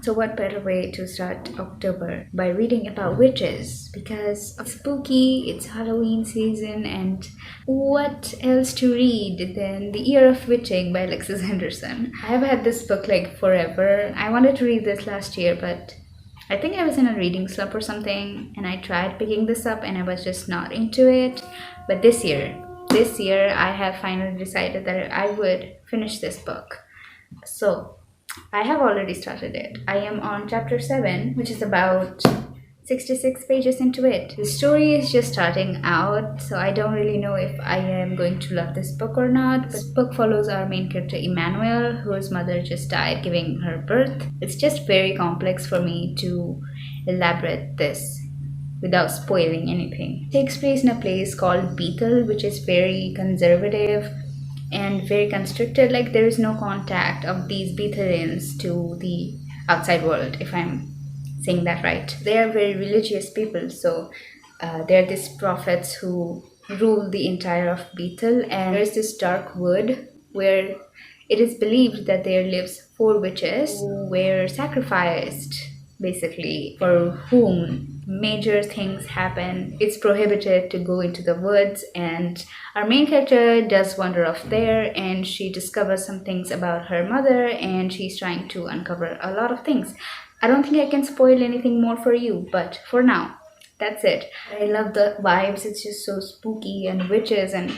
So what better way to start October by reading about witches? Because it's spooky, it's Halloween season, and what else to read than The Year of Witching by Alexis Henderson? I have had this book like forever. I wanted to read this last year, but I think I was in a reading slump or something, and I tried picking this up and I was just not into it. But this year I have finally decided that I would finish this book. So I have already started it. I am on chapter 7, which is about 66 pages into it. The story is just starting out, so I don't really know if I am going to love this book or not. This book follows our main character Emmanuel, whose mother just died giving her birth. It's just very complex for me to elaborate this without spoiling anything. It takes place in a place called Bethel, which is very conservative and very constricted. Like, there is no contact of these Bethelians to the outside world, if I'm saying that right. They are very religious people, so they're these prophets who rule the entire of Bethel, and there's this dark wood where it is believed that there lives 4 witches who were sacrificed, basically, for whom major things happen. It's prohibited to go into the woods, and our main character does wander off there, and she discovers some things about her mother, and she's trying to uncover a lot of things. I don't think I can spoil anything more for you, but for now, that's it. I love the vibes. It's just so spooky, and witches, and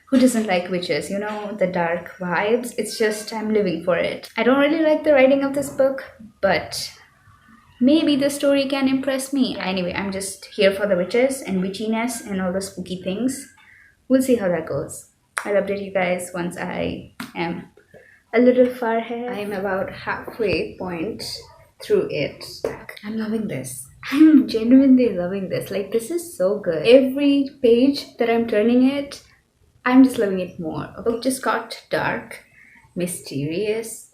who doesn't like witches? You know, the dark vibes. It's just, I'm living for it. I don't really like the writing of this book, but maybe the story can impress me. Anyway, I'm just here for the witches and witchiness and all the spooky things. We'll see how that goes. I'll update you guys once I am a little far ahead. I'm about halfway point through it. I'm loving this. I'm genuinely loving this. Like, this is so good. Every page that I'm turning it, I'm just loving it more. The book just got dark, mysterious,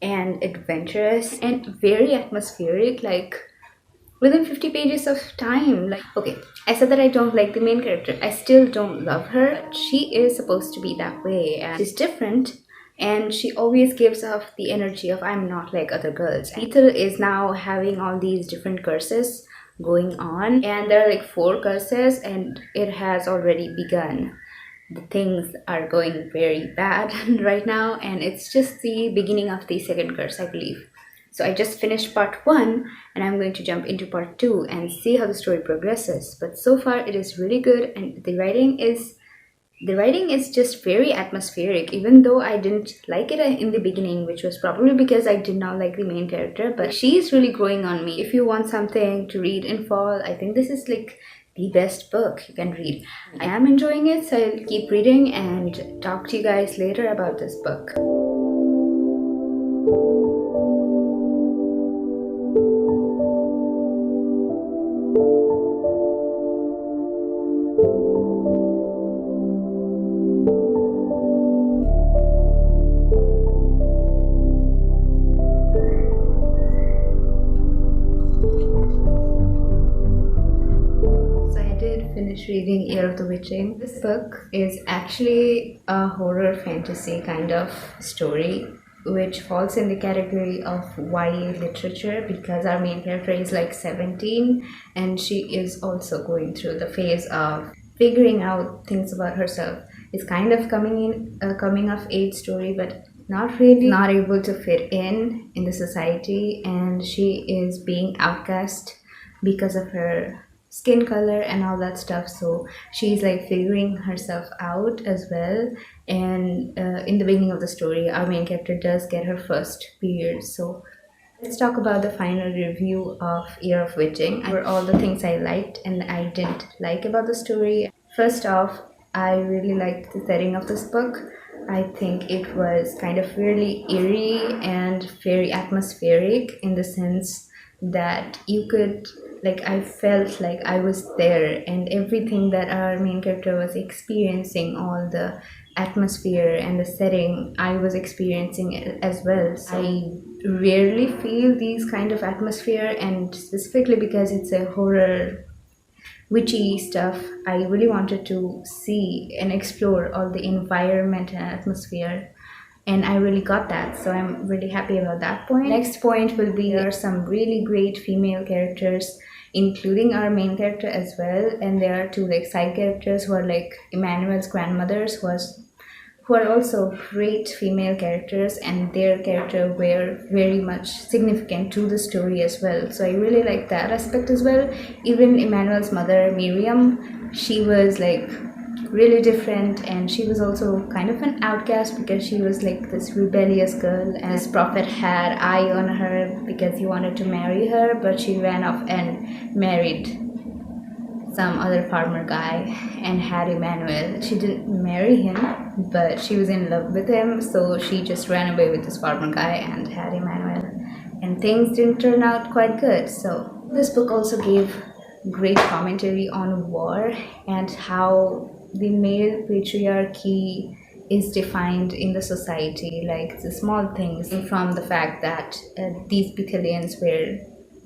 and adventurous, and very atmospheric. Like, within 50 pages of time. Like, okay, I said that I don't like the main character. I still don't love her. She is supposed to be that way, and she's different, and she always gives off the energy of, I'm not like other girls. Ethel is now having all these different curses going on, and there are like 4 curses, and it has already begun. The things are going very bad right now, and it's just the beginning of the second curse, I believe. So I just finished part 1, and I'm going to jump into part 2 and see how the story progresses. But so far it is really good, and the writing is just very atmospheric, even though I didn't like it in the beginning, which was probably because I did not like the main character. But she is really growing on me. If you want something to read in fall, I think this is like the best book you can read. I am enjoying it, so I'll keep reading and talk to you guys later about this book. Finish reading Year of the Witching. This book is actually a horror fantasy kind of story, which falls in the category of YA literature, because our main character is like 17, and she is also going through the phase of figuring out things about herself. It's kind of coming of age story, but not really, not able to fit in the society, and she is being outcast because of her skin color and all that stuff. So she's like figuring herself out as well. And in the beginning of the story, our main character does get her first period. So let's talk about the final review of Year of Witching. For all the things I liked and I didn't like about the story. First off, I really liked the setting of this book. I think it was kind of really eerie and very atmospheric, in the sense that you could, like, I felt like I was there, and everything that our main character was experiencing, all the atmosphere and the setting, I was experiencing it as well. So I rarely feel these kind of atmosphere, and specifically because it's a horror witchy stuff, I really wanted to see and explore all the environment and atmosphere and I really got that, so I'm really happy about that point. Next point will be there are some really great female characters, including our main character as well, and there are two like side characters who are like Emmanuel's grandmothers, who are also great female characters, and their character were very much significant to the story as well. So I really like that aspect as well. Even Emmanuel's mother, Miriam, she was like really different, and she was also kind of an outcast because she was like this rebellious girl, and this prophet had eye on her because he wanted to marry her, but she ran off and married some other farmer guy and had Emmanuel. She didn't marry him, but she was in love with him, so she just ran away with this farmer guy and had Emmanuel. And things didn't turn out quite good. So this book also gave great commentary on war and how the male patriarchy is defined in the society, like the small things, from the fact that these Bethelians were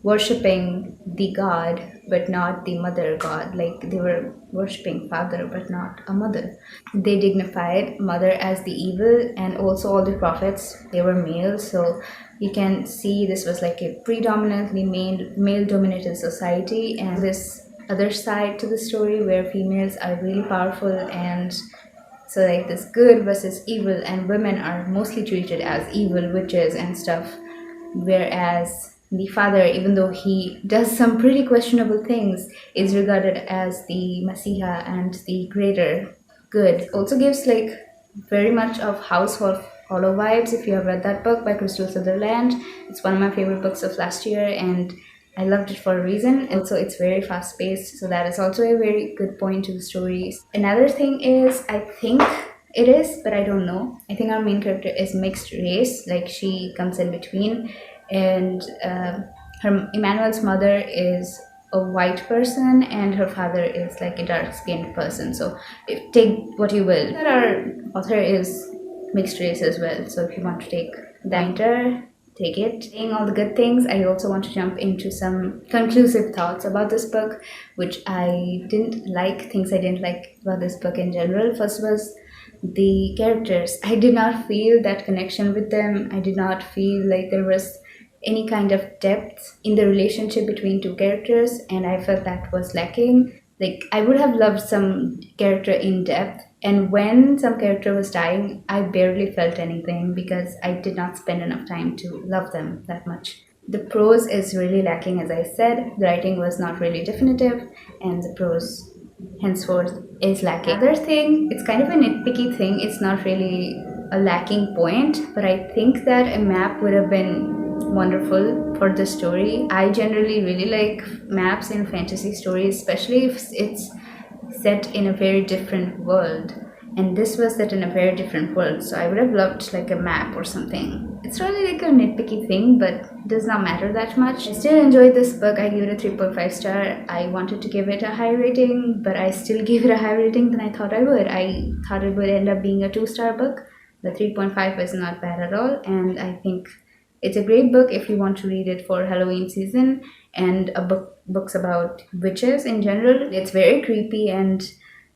worshipping the god but not the mother god, like they were worshipping father but not a mother. They dignified mother as the evil, and also all the prophets, they were male, so you can see this was like a predominantly male dominated society. And this other side to the story where females are really powerful, and so like this good versus evil, and women are mostly treated as evil witches and stuff, whereas the father, even though he does some pretty questionable things, is regarded as the Messiah and the greater good. Also gives like very much of House of Hollow vibes. If you have read that book by Crystal Sutherland, it's one of my favorite books of last year, and I loved it for a reason. Also, it's very fast paced, so that is also a very good point to the story. Another thing is, I think it is, but I don't know. I think our main character is mixed race, like she comes in between, and her Emmanuel's mother is a white person and her father is like a dark-skinned person. So take what you will. Our author is mixed race as well, so if you want to take that, take it. Saying all the good things, I also want to jump into some conclusive thoughts about this book, which I didn't like, things I didn't like about this book in general. First was the characters. I did not feel that connection with them. I did not feel like there was any kind of depth in the relationship between two characters, and I felt that was lacking. Like, I would have loved some character in depth, and when some character was dying, I barely felt anything because I did not spend enough time to love them that much. The prose is really lacking, as I said. The writing was not really definitive, and the prose henceforth is lacking. Other thing, it's kind of a nitpicky thing. It's not really a lacking point, but I think that a map would have been wonderful for the story. I generally really like maps in fantasy stories, especially if it's set in a very different world, and this was set in a very different world, so I would have loved like a map or something. It's really like a nitpicky thing, but it does not matter that much. I still enjoyed this book. I give it a 3.5 star. I wanted to give it a high rating, but I still gave it a higher rating than I thought I would. I thought it would end up being a 2-star book. The 3.5 is not bad at all, and I think it's a great book if you want to read it for Halloween season, and books about witches in general. It's very creepy and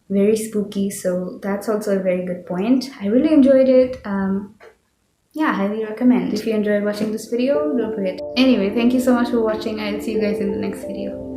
very spooky, so that's also a very good point. I really enjoyed it. Yeah, highly recommend. If you enjoyed watching this video, don't forget. Anyway, thank you so much for watching. I'll see you guys in the next video.